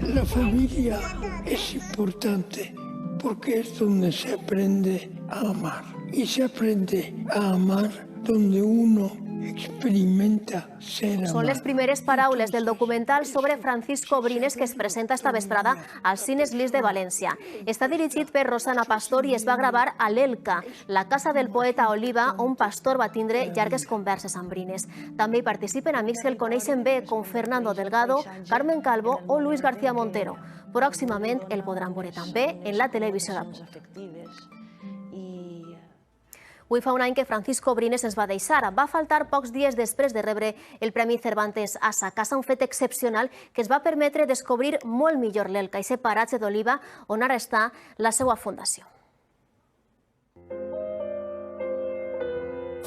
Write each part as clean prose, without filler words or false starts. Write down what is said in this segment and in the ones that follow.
La familia es importante porque es donde se aprende a amar. Y se aprende a amar donde uno experimenta ser amado. Són les primeres paraules del documental sobre Francisco Brines que es presenta esta vesprada als Cines Lis de València. Està dirigit per Rosana Pastor i es va gravar a l'Elca, la casa del poeta Oliva, on Pastor va tindre llargues converses amb Brines. També hi participen amics que el coneixen bé, com Fernando Delgado, Carmen Calvo o Luis García Montero. Pròximament el podran veure també en la televisió d'Apunt. Avui fa un any que Francisco Brines ens va deixar. Va faltar pocs dies després de rebre el Premi Cervantes a sa casa, un fet excepcional que es va permetre descobrir molt millor l'Elca i ser paratge d'Oliva, on ara està la seva fundació.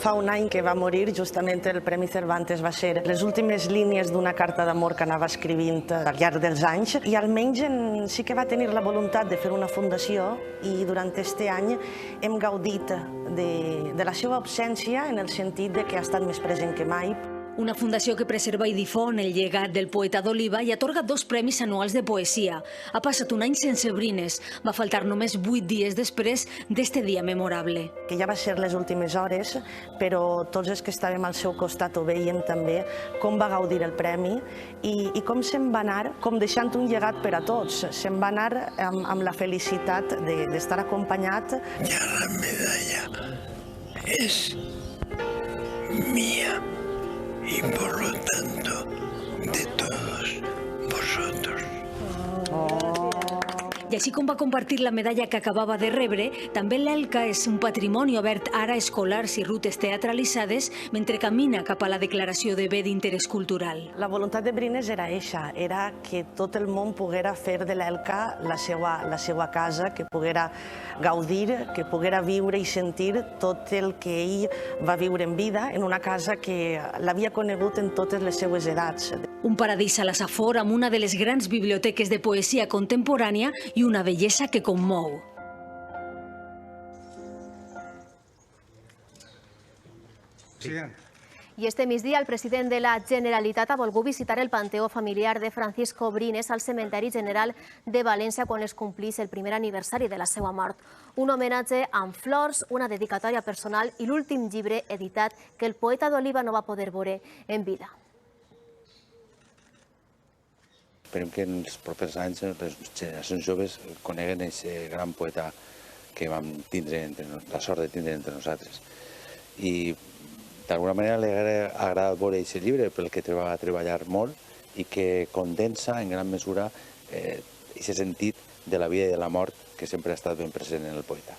Fa un any que va morir, justament el Premi Cervantes va ser les últimes línies d'una carta d'amor que anava escrivint al llarg dels anys i almenys sí que va tenir la voluntat de fer una fundació i durant aquest any hem gaudit de la seva absència en el sentit que ha estat més present que mai. Una fundació que preserva i difon el llegat del poeta d'Oliva i atorga 2 premis anuals de poesia. Ha passat un any sense Brines. Va faltar només 8 dies després d'este dia memorable. Que ja va ser les últimes hores, però tots els que estàvem al seu costat ho veiem també, com va gaudir el premi i com se'n va anar, com deixant un llegat per a tots. Se'n va anar amb la felicitat d'estar acompanyat. Ya la medalla es mía. Y por lo tanto, de todos vosotros. I així com va compartir la medalla que acabava de rebre, també l'Elca és un patrimoni obert ara a escolars i rutes teatralitzades mentre camina cap a la declaració de bé d'interès cultural. La voluntat de Brines era eixa, era que tot el món poguera fer de l'Elca la seva casa, que poguera gaudir, que poguera viure i sentir tot el que ell va viure en vida en una casa que l'havia conegut en totes les seues edats. Un paradís a la Safor amb una de les grans biblioteques de poesia contemporània i una bellesa que commou. I este migdia el president de la Generalitat ha volgut visitar el panteó familiar de Francisco Brines al Cementeri General de València quan es complís el primer aniversari de la seva mort. Un homenatge amb flors, una dedicatòria personal i l'últim llibre editat que el poeta d'Oliva no va poder veure en vida. Esperem que en els propers anys les generacions joves coneguen aquest gran poeta que vam tindre la sort de tindre entre nosaltres. I d'alguna manera li ha agradat veure aquest llibre pel que va treballar molt i que condensa en gran mesura aquest sentit de la vida i de la mort que sempre ha estat ben present en el poeta.